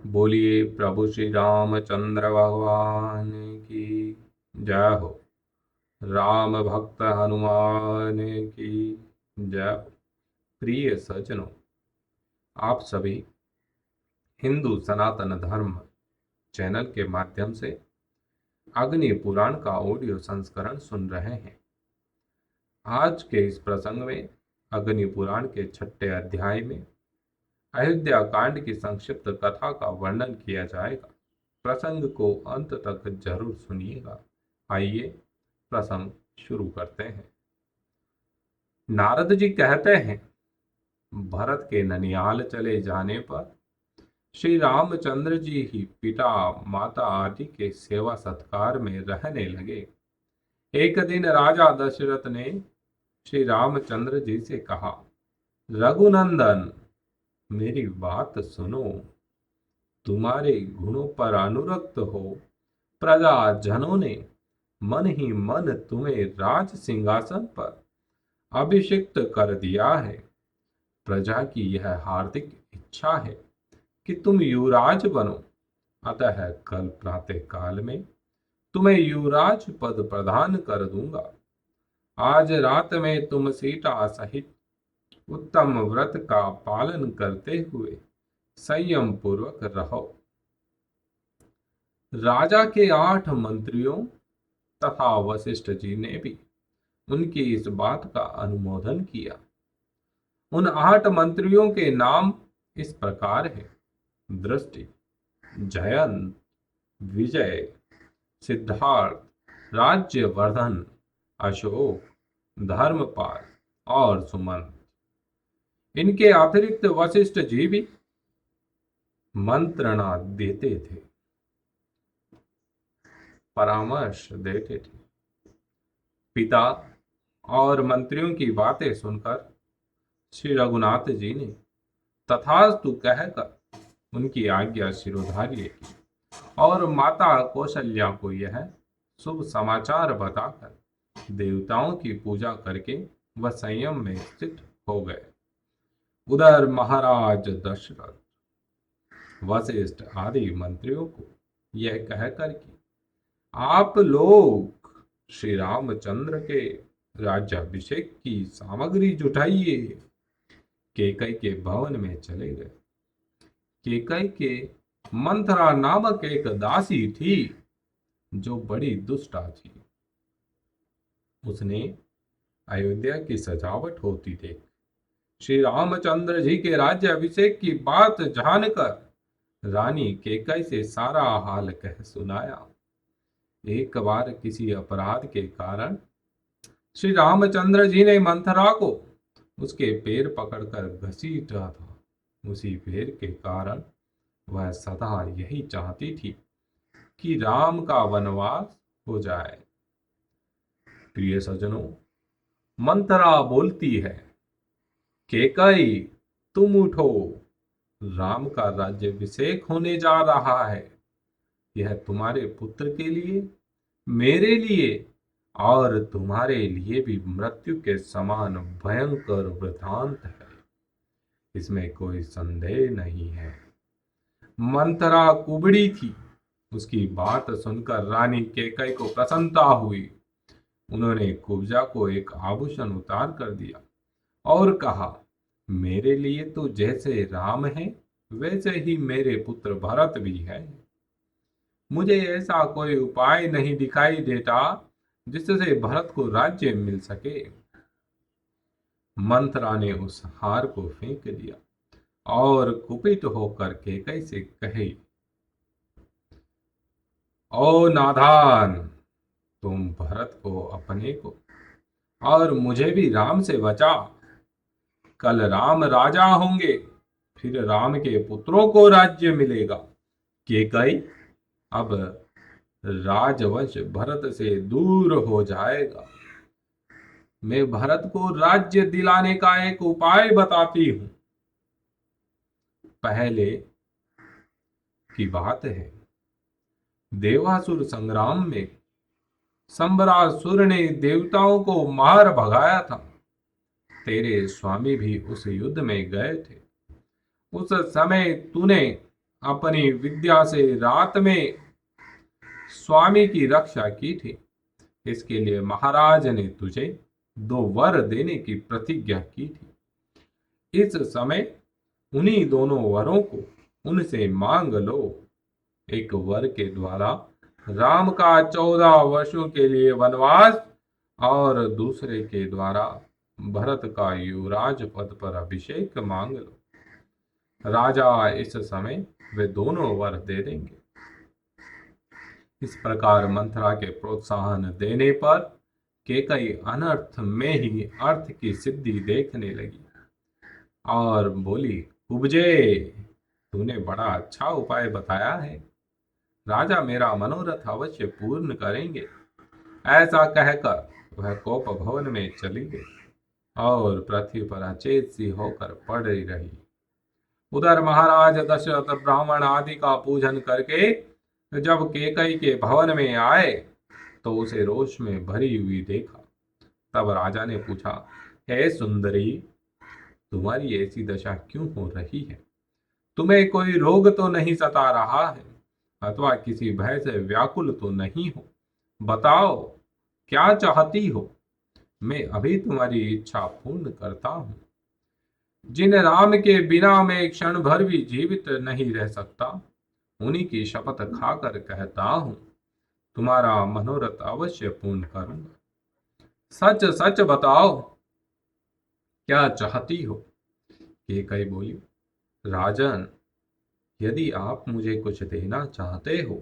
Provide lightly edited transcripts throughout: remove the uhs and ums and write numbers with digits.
बोलिए प्रभु श्री रामचंद्र भगवान की जय हो। राम भक्त हनुमान की जय हो। प्रिय सज्जनों, आप सभी हिंदू सनातन धर्म चैनल के माध्यम से अग्नि पुराण का ऑडियो संस्करण सुन रहे हैं। आज के इस प्रसंग में अग्नि पुराण के 6ठे अध्याय में अयोध्या कांड की संक्षिप्त कथा का वर्णन किया जाएगा। प्रसंग को अंत तक जरूर सुनिएगा। आइए प्रसंग शुरू करते हैं। नारद जी कहते हैं, भरत के ननिहाल चले जाने पर श्री रामचंद्र जी ही पिता माता आदि के सेवा सत्कार में रहने लगे। एक दिन राजा दशरथ ने श्री रामचंद्र जी से कहा, रघुनंदन, मेरी बात सुनो। तुम्हारे गुणों पर अनुरक्त हो प्रजाजनों ने मन ही मन तुम्हें राज सिंहासन पर अभिषिक्त कर दिया है। प्रजा की यह हार्दिक इच्छा है कि तुम युवराज बनो। अतः कल प्रातः काल में तुम्हें युवराज पद प्रदान कर दूंगा। आज रात में तुम सीता सहित उत्तम व्रत का पालन करते हुए संयम पूर्वक रहो। राजा के 8 मंत्रियों तथा वशिष्ठ जी ने भी उनकी इस बात का अनुमोदन किया। उन 8 मंत्रियों के नाम इस प्रकार है: दृष्टि, जयंत, विजय, सिद्धार्थ, राज्यवर्धन, अशोक, धर्मपाल और सुमंत। इनके अतिरिक्त वशिष्ठ जी भी मंत्रणा देते थे, परामर्श देते थे। पिता और मंत्रियों की बातें सुनकर श्री रघुनाथ जी ने तथास्तु कहकर उनकी आज्ञा शिरोधार्य की और माता कौशल्या को यह शुभ समाचार बताकर देवताओं की पूजा करके वह संयम में स्थित हो गए। उधर महाराज दशरथ वशिष्ठ आदि मंत्रियों को यह कहकर कि आप लोग श्री रामचंद्र के राज्याभिषेक की सामग्री जुटाइए, केकई के भवन में चले गए। केकई के मंथरा नामक एक दासी थी जो बड़ी दुष्टा थी। उसने अयोध्या की सजावट होती देख श्री रामचंद्र जी के राज्याभिषेक की बात जानकर रानी केकई से सारा हाल कह सुनाया। एक बार किसी अपराध के कारण श्री रामचंद्र जी ने मंथरा को उसके पैर पकड़कर घसीटा था। उसी पैर के कारण वह सदा यही चाहती थी कि राम का वनवास हो जाए। प्रिय सज्जनों, मंथरा बोलती है, केकई तुम उठो, राम का राज्याभिषेक होने जा रहा है। यह तुम्हारे पुत्र के लिए, मेरे लिए और तुम्हारे लिए भी मृत्यु के समान भयंकर वृतांत है, इसमें कोई संदेह नहीं है। मंथरा कुबड़ी थी। उसकी बात सुनकर रानी केकई को प्रसन्नता हुई। उन्होंने कुब्जा को एक आभूषण उतार कर दिया और कहा, मेरे लिए तो जैसे राम है वैसे ही मेरे पुत्र भरत भी है। मुझे ऐसा कोई उपाय नहीं दिखाई देता जिससे भरत को राज्य मिल सके। मंथरा ने उस हार को फेंक दिया और कुपित होकर केकई से कहे, ओ नादान, तुम भरत को, अपने को और मुझे भी राम से बचा। कल राम राजा होंगे, फिर राम के पुत्रों को राज्य मिलेगा। केकई, अब राजवंश भरत से दूर हो जाएगा। मैं भरत को राज्य दिलाने का एक उपाय बताती हूं। पहले की बात है, देवासुर संग्राम में संबरासुर ने देवताओं को मार भगाया था। तेरे स्वामी भी उस युद्ध में गए थे। उस समय तूने अपनी विद्या से रात में स्वामी की रक्षा की थी। इसके लिए महाराज ने तुझे 2 वर देने की प्रतिज्ञा की थी। इस समय उन्हीं दोनों वरों को उनसे मांग लो। एक वर के द्वारा राम का 14 वर्षों के लिए वनवास और दूसरे के द्वारा भरत का युवराज पद पर अभिषेक मांग लो। राजा इस समय वे दोनों वर दे देंगे। इस प्रकार मंथरा के प्रोत्साहन देने पर केकई अनर्थ में ही अर्थ की सिद्धि देखने लगी और बोली, कुब्जे, तूने बड़ा अच्छा उपाय बताया है। राजा मेरा मनोरथ अवश्य पूर्ण करेंगे। ऐसा कहकर वह कोप भवन में चली गई और पृथ्वी पर अचेत सी होकर पड़ी रही। उधर महाराज दशरथ ब्राह्मण आदि का पूजन करके जब केकई के भवन में आए तो उसे रोष में भरी हुई देखा। तब राजा ने पूछा, हे सुंदरी, तुम्हारी ऐसी दशा क्यों हो रही है? तुम्हें कोई रोग तो नहीं सता रहा है अथवा किसी भय से व्याकुल तो नहीं हो? बताओ, क्या चाहती हो? मैं अभी तुम्हारी इच्छा पूर्ण करता हूं। जिन राम के बिना मैं क्षण भर भी जीवित नहीं रह सकता, उन्हीं की शपथ खाकर कहता हूं, तुम्हारा मनोरथ अवश्य पूर्ण करूंगा। सच सच बताओ, क्या चाहती हो? केकई बोली, राजन, यदि आप मुझे कुछ देना चाहते हो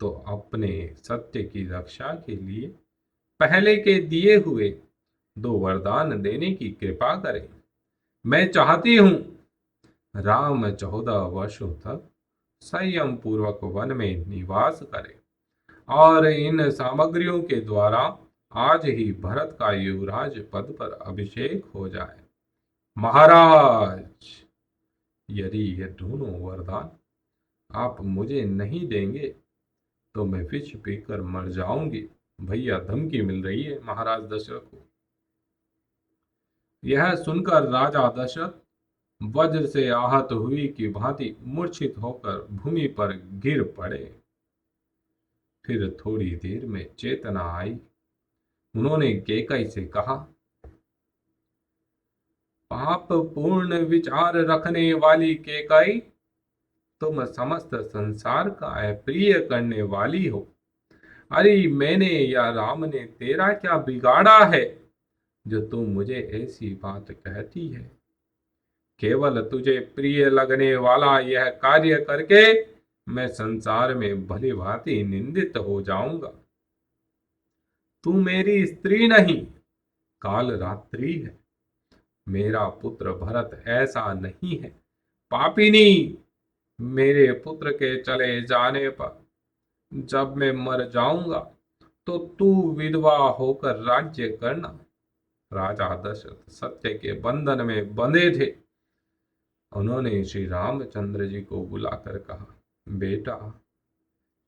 तो अपने सत्य की रक्षा के लिए पहले के दिए हुए 2 वरदान देने की कृपा करें। मैं चाहती हूं राम 14 वर्षों तक संयम पूर्वक वन में निवास करे और इन सामग्रियों के द्वारा आज ही भरत का युवराज पद पर अभिषेक हो जाए। महाराज, यदि ये दोनों वरदान आप मुझे नहीं देंगे तो मैं विष पीकर मर जाऊंगी। भैया धमकी मिल रही है महाराज दशरथ को। यह सुनकर राजा दशरथ वज्र से आहत हुई की भांति मूर्छित होकर भूमि पर गिर पड़े। फिर थोड़ी देर में चेतना आई। उन्होंने केकई से कहा, पाप पूर्ण विचार रखने वाली केकई, तुम समस्त संसार का अप्रिय करने वाली हो। अरे मैंने या राम ने तेरा क्या बिगाड़ा है जो तुम मुझे ऐसी बात कहती है? केवल तुझे प्रिय लगने वाला यह कार्य करके मैं संसार में भली भांति निंदित हो जाऊंगा। तू मेरी स्त्री नहीं, काल रात्रि है। मेरा पुत्र भरत ऐसा नहीं है। पापिनी, मेरे पुत्र के चले जाने पर जब मैं मर जाऊंगा तो तू विधवा होकर राज्य करना। राजा दशरथ सत्य के बंधन में बंधे थे। उन्होंने श्री रामचंद्र जी को बुलाकर कहा, बेटा,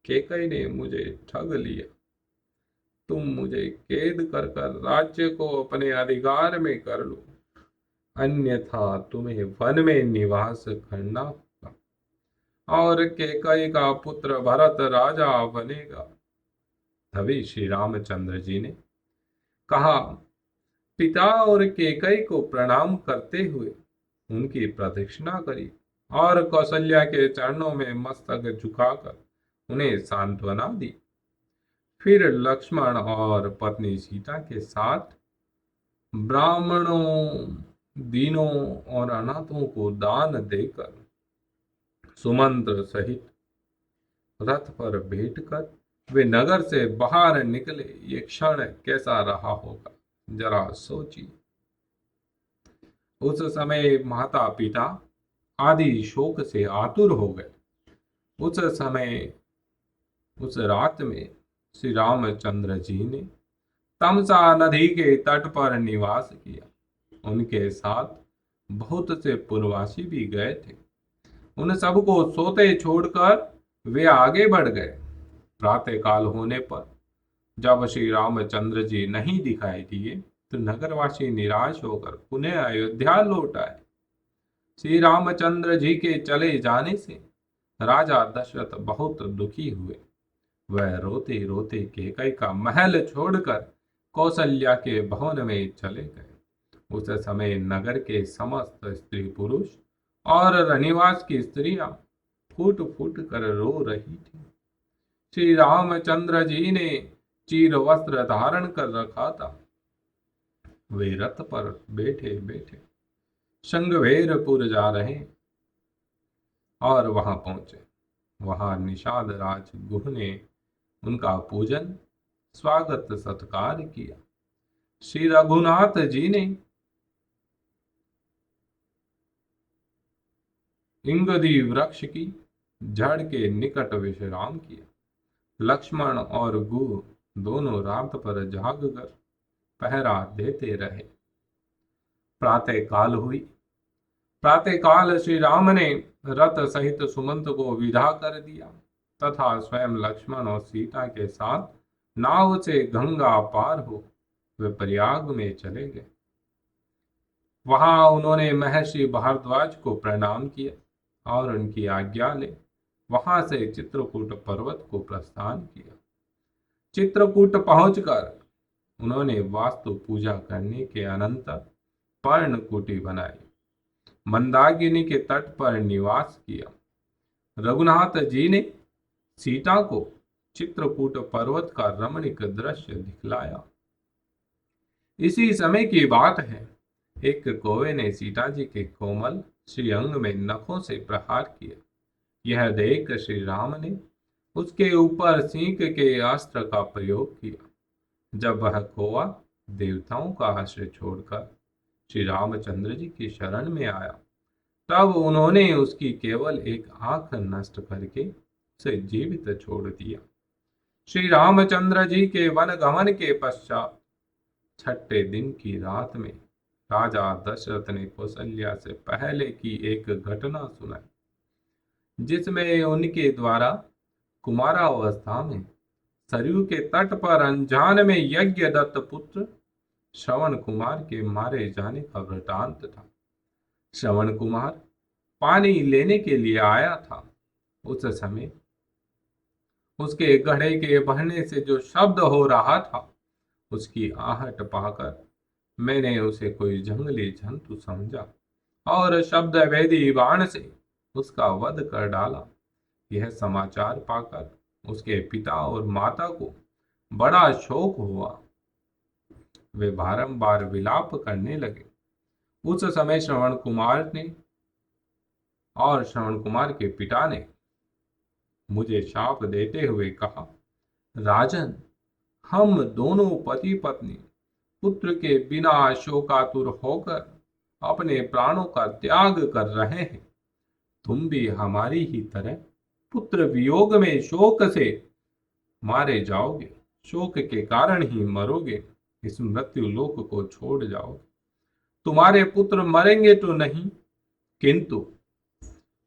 केकई ने मुझे ठग लिया। तुम मुझे कैद कर कर राज्य को अपने अधिकार में कर लो, अन्यथा तुम्हें वन में निवास करना होगा और केकई का पुत्र भरत राजा बनेगा। तभी श्री रामचंद्र जी ने कहा, पिता और केकई को प्रणाम करते हुए उनकी प्रदक्षिणा करी और कौशल्या के चरणों में मस्तक झुकाकर उन्हें सांत्वना दी। फिर लक्ष्मण और पत्नी सीता के साथ ब्राह्मणों, दीनों और अनाथों को दान देकर सुमंत्र सहित रथ पर बैठकर वे नगर से बाहर निकले। ये क्षण कैसा रहा होगा, जरा सोचिए। उस समय माता पिता आदि शोक से आतुर हो गए। उस समय, उस रात में श्री रामचंद्र जी ने तमसा नदी के तट पर निवास किया। उनके साथ बहुत से पुरवासी भी गए थे। उन सबको सोते छोड़कर वे आगे बढ़ गए। प्रातःकाल होने पर जब श्री रामचंद्र जी नहीं दिखाई दिए तो नगरवासी निराश होकर पुनः अयोध्या लौट आए। श्री रामचंद्र जी के चले जाने से राजा दशरथ बहुत दुखी हुए। वह रोते रोते कैकई का महल छोड़कर कौशल्या के भवन में चले गए। उस समय नगर के समस्त स्त्री पुरुष और रनिवास की स्त्रियां फूट फूट कर रो रही थी। श्री रामचंद्र जी ने चीर वस्त्र धारण कर रखा था। वे रथ पर बैठे बैठे संगवेरपुर जा रहे और वहां पहुंचे। वहां निषाद राज गुह ने उनका पूजन स्वागत सत्कार किया। श्री रघुनाथ जी ने इंगदी वृक्ष की जड़ के निकट विश्राम किया। लक्ष्मण और गुह दोनों रात पर जाग कर पहरा देते रहे। प्रातः काल हुई। प्रातः काल श्री राम ने रथ सहित सुमंत को विदा कर दिया तथा स्वयं लक्ष्मण और सीता के साथ नाव से गंगा पार हो वे प्रयाग में चले गए। वहां उन्होंने महर्षि भारद्वाज को प्रणाम किया और उनकी आज्ञा ले वहां से चित्रकूट पर्वत को प्रस्थान किया। चित्रकूट पहुंचकर उन्होंने वास्तु पूजा करने के अनंतर पर्णकुटी बनाई। मंदाकिनी के तट पर निवास किया। रघुनाथ जी ने सीता को चित्रकूट पर्वत का रमणीक दृश्य दिखलाया। इसी समय की बात है, एक कौवे ने सीता जी के कोमल श्रीअंग में नखों से प्रहार किया। यह देख श्री राम ने उसके ऊपर सींग के अस्त्र का प्रयोग किया। जब वह कौवा देवताओं का आश्रय छोड़कर श्री रामचंद्र जी की शरण में आया, तब उन्होंने उसकी केवल एक आंख नष्ट करके उसे जीवित छोड़ दिया। श्री रामचंद्र जी के वन गमन के पश्चात छठे दिन की रात में राजा दशरथ ने कौशल्या से पहले की एक घटना सुनाई, जिसमें उनके द्वारा कुमारावस्था में सरयू के तट पर अनजान में यज्ञ दत्त पुत्र श्रवण कुमार के मारे जाने का वृतांत था। श्रवण कुमार पानी लेने के लिए आया था। उस समय उसके घड़े के बहने से जो शब्द हो रहा था, उसकी आहट पाकर मैंने उसे कोई जंगली जंतु समझा और शब्द वेदी बाण से उसका वध कर डाला। यह समाचार पाकर उसके पिता और माता को बड़ा शोक हुआ। वे बारंबार विलाप करने लगे। उस समय श्रवण कुमार के पिता ने मुझे शाप देते हुए कहा, राजन, हम दोनों पति पत्नी पुत्र के बिना शोकातुर होकर अपने प्राणों का त्याग कर रहे हैं। तुम भी हमारी ही तरह पुत्र वियोग में शोक से मारे जाओगे। शोक के कारण ही मरोगे। इस मृत्यु लोक को छोड़ जाओगे। तुम्हारे पुत्र मरेंगे तो नहीं, किंतु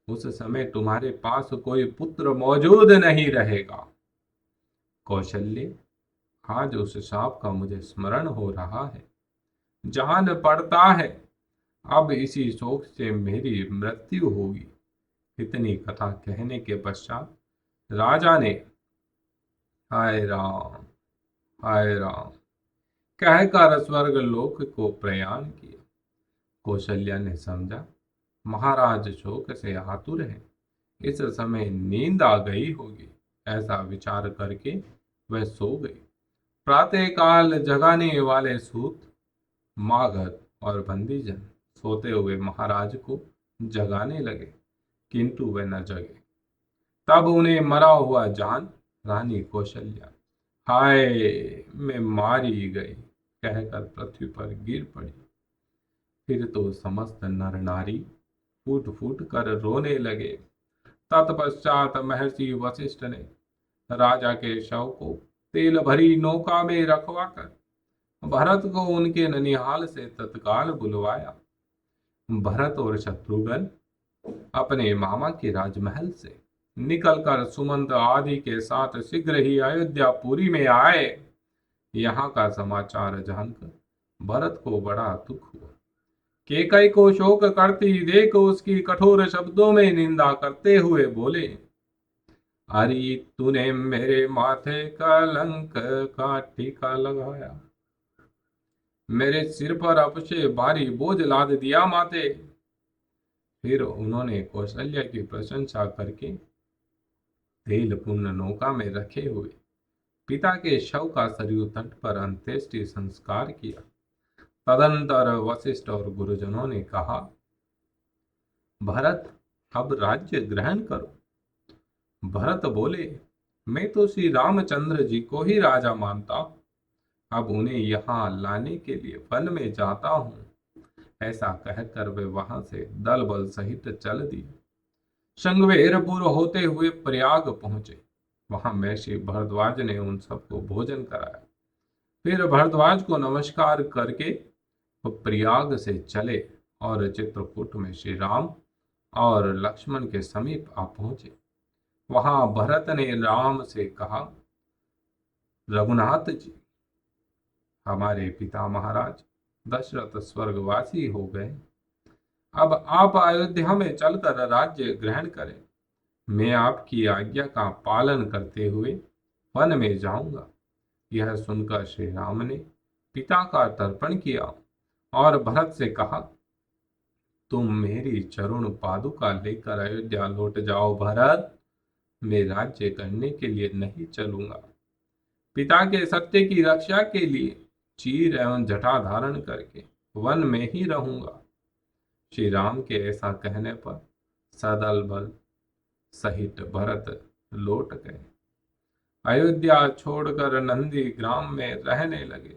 उस समय तुम्हारे पास कोई पुत्र मौजूद नहीं रहेगा। कौशल्य, आज उस शाप का मुझे स्मरण हो रहा है। जान पड़ता है अब इसी शोक से मेरी मृत्यु होगी। इतनी कथा कहने के पश्चात राजा ने हाय राम हाय राम कहकर स्वर्ग लोक को प्रयाण किया। कौशल्या ने समझा महाराज शोक से आतुर है, इस समय नींद आ गई होगी। ऐसा विचार करके वह सो गई। प्रातः काल जगाने वाले सूत, मागध और बंदीजन सोते हुए महाराज को जगाने लगे, किंतु वे न जगे। तब उन्हें मरा हुआ जान रानी कौशल्या हाय मैं मारी गई कहकर पृथ्वी पर गिर पड़ी। फिर तो समस्त नर नारी फूट फूट कर रोने लगे। तत्पश्चात महर्षि वशिष्ठ ने राजा के शव को तेल भरी नौका में रखवाकर भरत को उनके ननिहाल से तत्काल बुलवाया। भरत और शत्रुघ्न अपने मामा के राजमहल से निकलकर सुमंत आदि के साथ शीघ्र ही अयोध्यापुरी में आए। यहाँ का समाचार जानकर भरत को बड़ा दुख हुआ। कैकई को शोक करती देख उसकी कठोर शब्दों में निंदा करते हुए बोले, अरे तूने मेरे माथे कलंक का टीका लगाया, मेरे सिर पर अपशे भारी बोझ लाद दिया माथे। फिर उन्होंने कौशल्या की प्रशंसा करके तेलपूर्ण नौका में रखे हुए पिता के शव का सरयू तट पर अंत्येष्टि संस्कार किया। तदंतर वशिष्ठ और गुरुजनों ने कहा, भरत अब राज्य ग्रहण करो। भरत बोले, मैं तो श्री रामचंद्र जी को ही राजा मानता, अब उन्हें यहाँ लाने के लिए वन में जाता हूँ। ऐसा कहकर वे वहां से दल बल सहित चल दिए। शृंगवेरपुर होते हुए प्रयाग पहुंचे। वहां महर्षि भरद्वाज ने उन सबको भोजन कराया। फिर भरद्वाज को नमस्कार करके वो प्रयाग से चले और चित्रकूट में श्री राम और लक्ष्मण के समीप आ पहुंचे। वहां भरत ने राम से कहा, रघुनाथ जी, हमारे पिता महाराज दशरथ स्वर्गवासी हो गए। अब आप अयोध्या में चलकर राज्य ग्रहण करें। मैं आपकी आज्ञा का पालन करते हुए वन में जाऊंगा। यह सुनकर श्री राम ने पिता का तर्पण किया और भरत से कहा, तुम मेरी चरण पादुका लेकर अयोध्या लौट जाओ भरत, मैं राज्य करने के लिए नहीं चलूंगा। पिता के सत्य की रक्षा के लिए चीर एवं जटा धारण करके वन में ही रहूंगा। श्री राम के ऐसा कहने पर सदल बल सहित भरत लौट गए। अयोध्या छोड़कर नंदी ग्राम में रहने लगे।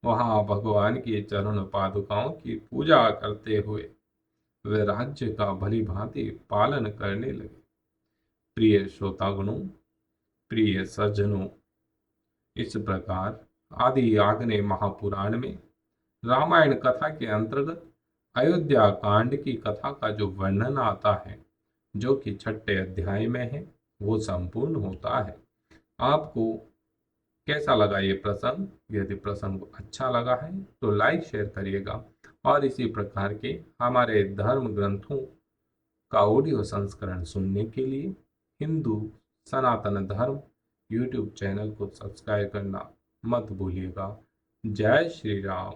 वहां भगवान की चरण पादुकाओं की पूजा करते हुए वे राज्य का भली भांति पालन करने लगे। प्रिय श्रोतागणों, प्रिय सज्जनों, इस प्रकार आदि आग्नेय महापुराण में रामायण कथा के अंतर्गत अयोध्या कांड की कथा का जो वर्णन आता है, जो कि 6ठे अध्याय में है, वो संपूर्ण होता है। आपको कैसा लगा ये प्रसंग? यदि प्रसंग अच्छा लगा है तो लाइक शेयर करिएगा और इसी प्रकार के हमारे धर्म ग्रंथों का ऑडियो संस्करण सुनने के लिए हिंदू सनातन धर्म यूट्यूब चैनल को सब्सक्राइब करना मत भूलिएगा। जय श्री राम।